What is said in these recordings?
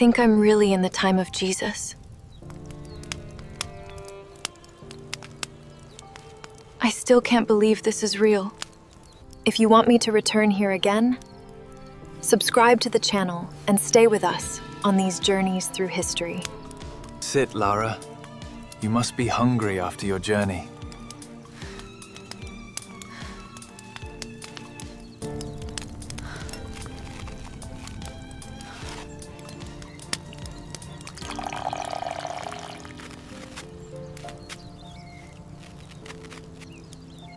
think I'm really in the time of Jesus. I still can't believe this is real. If you want me to return here again, subscribe to the channel and stay with us on these journeys through history. Sit, Lara. You must be hungry after your journey.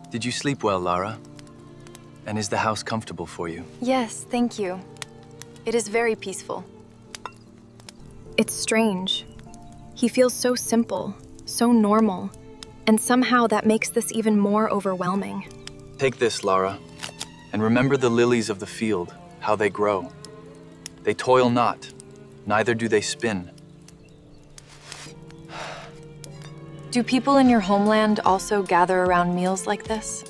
Did you sleep well, Lara? And is the house comfortable for you? Yes, thank you. It is very peaceful. It's strange. He feels so simple, so normal, and somehow that makes this even more overwhelming. Take this, Lara, and remember the lilies of the field, how they grow. They toil not, neither do they spin. Do people in your homeland also gather around meals like this?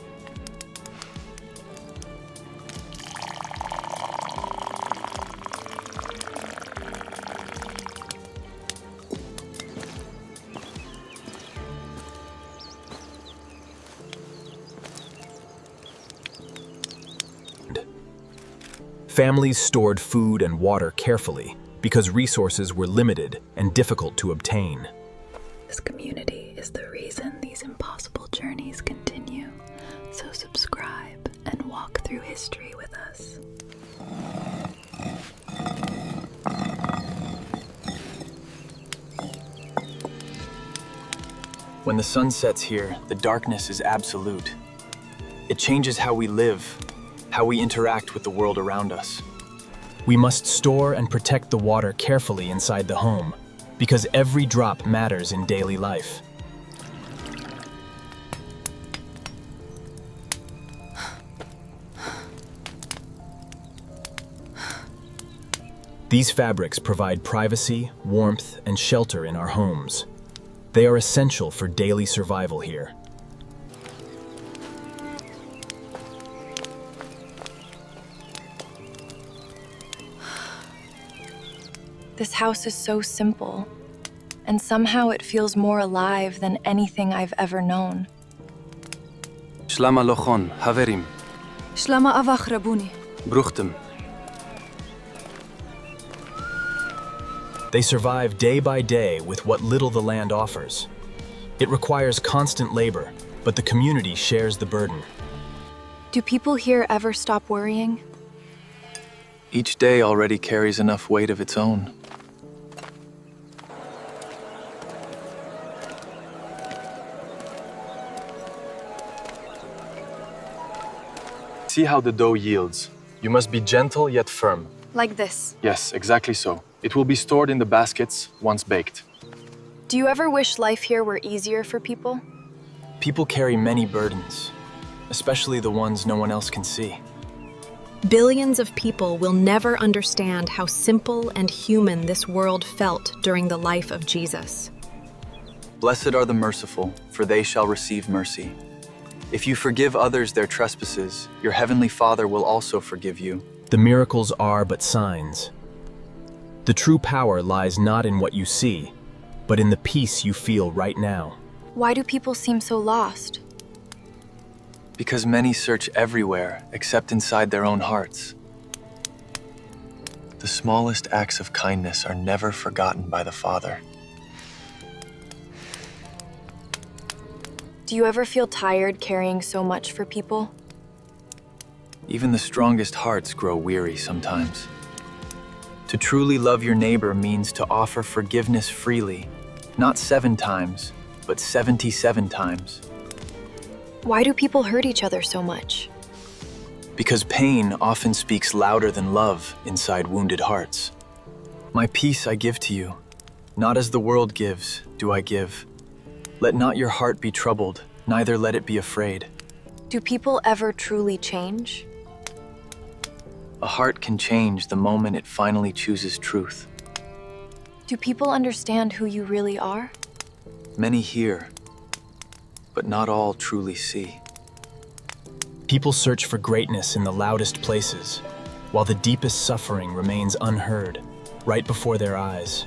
Families stored food and water carefully because resources were limited and difficult to obtain. This community is the reason these impossible journeys continue. So subscribe and walk through history with us. When the sun sets here, the darkness is absolute. It changes how we live, how we interact with the world around us. We must store and protect the water carefully inside the home, because every drop matters in daily life. These fabrics provide privacy, warmth, and shelter in our homes. They are essential for daily survival here. This house is so simple, and somehow it feels more alive than anything I've ever known. Shlama lochon, haverim, Shlama avach rabuni. bruchtem. They survive day by day with what little the land offers. It requires constant labor, but the community shares the burden. Do people here ever stop worrying? Each day already carries enough weight of its own. See how the dough yields. You must be gentle yet firm. Like this. Yes, exactly so. It will be stored in the baskets once baked. Do you ever wish life here were easier for people? People carry many burdens, especially the ones no one else can see. Billions of people will never understand how simple and human this world felt during the life of Jesus. Blessed are the merciful, for they shall receive mercy. If you forgive others their trespasses, your heavenly Father will also forgive you. The miracles are but signs. The true power lies not in what you see, but in the peace you feel right now. Why do people seem so lost? Because many search everywhere except inside their own hearts. The smallest acts of kindness are never forgotten by the Father. Do you ever feel tired carrying so much for people? Even the strongest hearts grow weary sometimes. To truly love your neighbor means to offer forgiveness freely, not 7 times, but 77 times. Why do people hurt each other so much? Because pain often speaks louder than love inside wounded hearts. My peace I give to you, not as the world gives, do I give. Let not your heart be troubled, neither let it be afraid. Do people ever truly change? A heart can change the moment it finally chooses truth. Do people understand who you really are? Many hear, but not all truly see. People search for greatness in the loudest places, while the deepest suffering remains unheard. right before their eyes.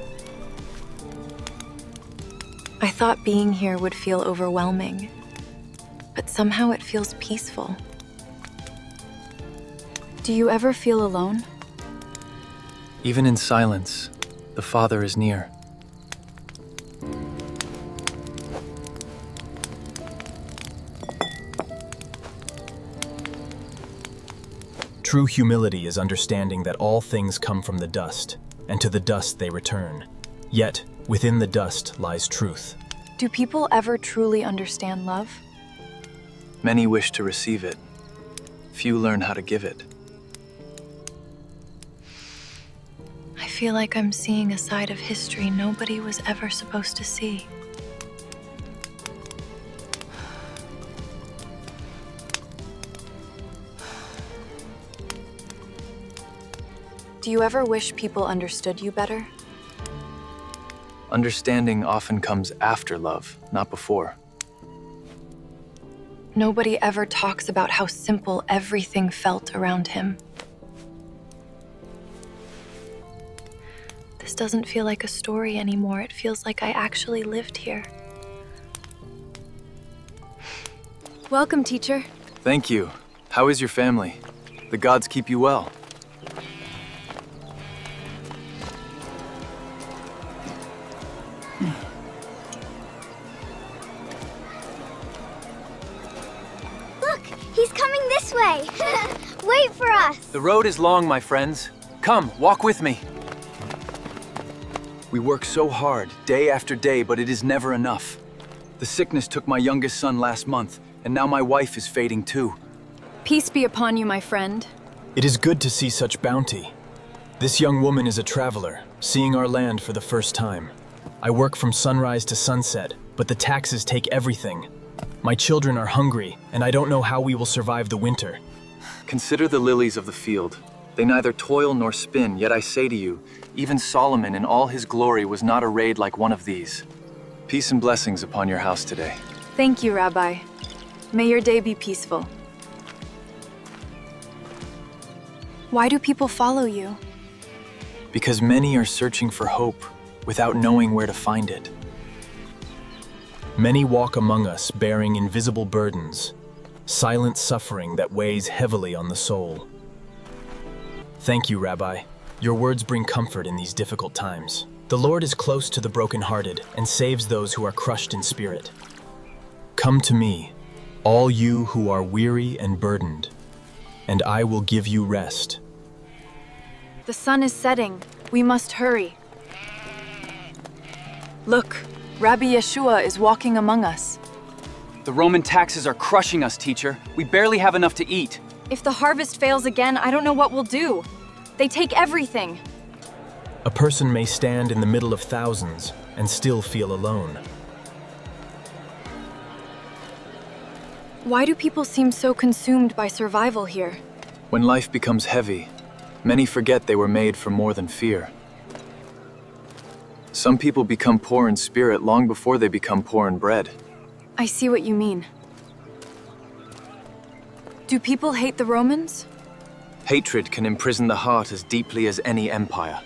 I thought being here would feel overwhelming, but somehow it feels peaceful. Do you ever feel alone? Even in silence, the Father is near. True humility is understanding that all things come from the dust, and to the dust they return. Yet, within the dust lies truth. Do people ever truly understand love? Many wish to receive it. Few learn how to give it. I feel like I'm seeing a side of history nobody was ever supposed to see. Do you ever wish people understood you better? Understanding often comes after love, not before. Nobody ever talks about how simple everything felt around him. This doesn't feel like a story anymore. It feels like I actually lived here. Welcome, teacher. Thank you. How is your family? The gods keep you well. Look, he's coming this way. Wait for us. The road is long, my friends. Come, walk with me. We work so hard, day after day, but it is never enough. The sickness took my youngest son last month, and now my wife is fading too. Peace be upon you, my friend. It is good to see such bounty. This young woman is a traveler, seeing our land for the first time. I work from sunrise to sunset, but the taxes take everything. My children are hungry, and I don't know how we will survive the winter. Consider the lilies of the field. They neither toil nor spin, yet I say to you, even Solomon in all his glory was not arrayed like one of these. Peace and blessings upon your house today. Thank you, Rabbi. May your day be peaceful. Why do people follow you? Because many are searching for hope without knowing where to find it. Many walk among us bearing invisible burdens, silent suffering that weighs heavily on the soul. Thank you, Rabbi. Your words bring comfort in these difficult times. The Lord is close to the brokenhearted and saves those who are crushed in spirit. Come to me, all you who are weary and burdened, and I will give you rest. The sun is setting. We must hurry. Look, Rabbi Yeshua is walking among us. The Roman taxes are crushing us, teacher. We barely have enough to eat. If the harvest fails again, I don't know what we'll do. They take everything. A person may stand in the middle of thousands and still feel alone. Why do people seem so consumed by survival here? When life becomes heavy, many forget they were made for more than fear. Some people become poor in spirit long before they become poor in bread. I see what you mean. Do people hate the Romans? Hatred can imprison the heart as deeply as any empire.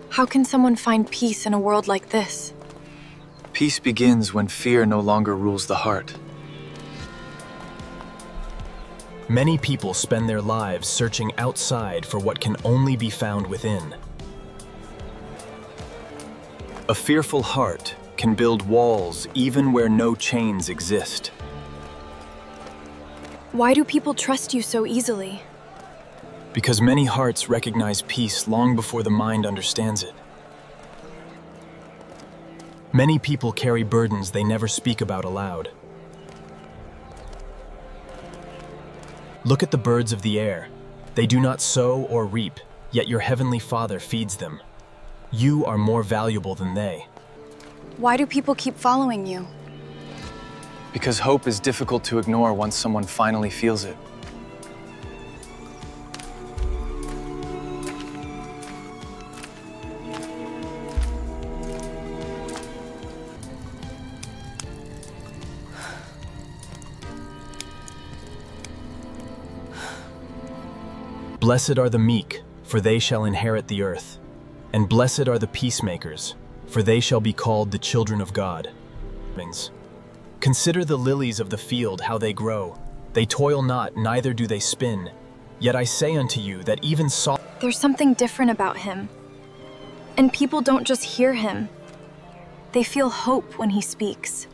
How can someone find peace in a world like this? Peace begins when fear no longer rules the heart. Many people spend their lives searching outside for what can only be found within. A fearful heart can build walls even where no chains exist. Why do people trust you so easily? Because many hearts recognize peace long before the mind understands it. Many people carry burdens they never speak about aloud. Look at the birds of the air. They do not sow or reap, yet your heavenly Father feeds them. You are more valuable than they. Why do people keep following you? Because hope is difficult to ignore once someone finally feels it. Blessed are the meek, for they shall inherit the earth. And blessed are the peacemakers, for they shall be called the children of God. Consider the lilies of the field, how they grow. They toil not, neither do they spin. Yet I say unto you that even Solomon... There's something different about him. And people don't just hear him. They feel hope when he speaks.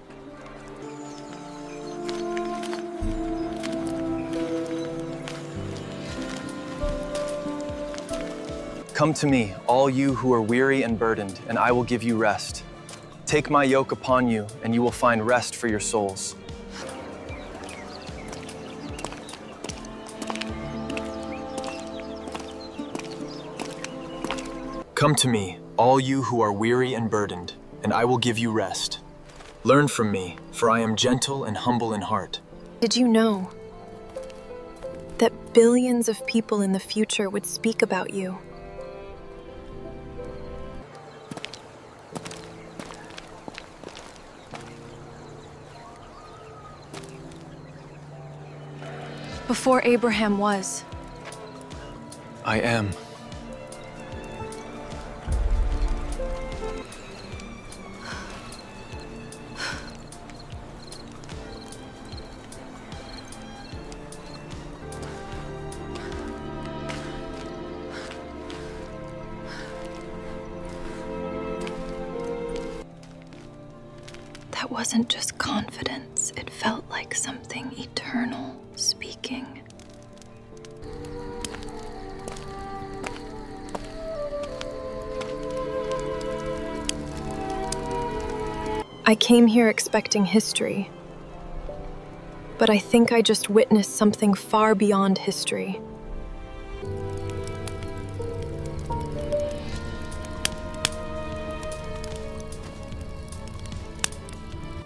Come to me, all you who are weary and burdened, and I will give you rest. Take my yoke upon you, and you will find rest for your souls. Come to me, all you who are weary and burdened, and I will give you rest. Learn from me, for I am gentle and humble in heart. Did you know that billions of people in the future would speak about you? Before Abraham was. I am. That wasn't just confidence, it felt like something eternal speaking. I came here expecting history, but I think I just witnessed something far beyond history.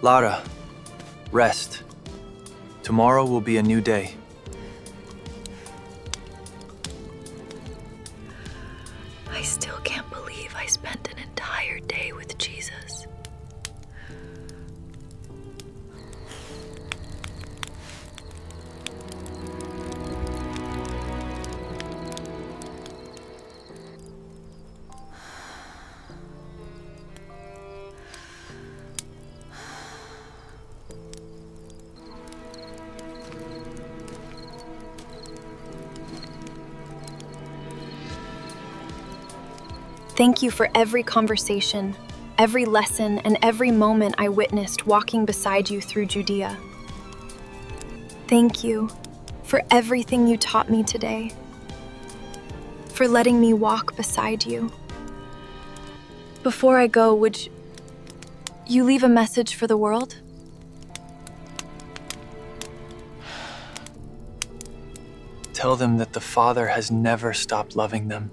Lara, rest. Tomorrow will be a new day. I still can't believe I spent an entire day with Jesus. Thank you for every conversation, every lesson, and every moment I witnessed walking beside you through Judea. Thank you for everything you taught me today, for letting me walk beside you. Before I go, would you leave a message for the world? Tell them that the Father has never stopped loving them.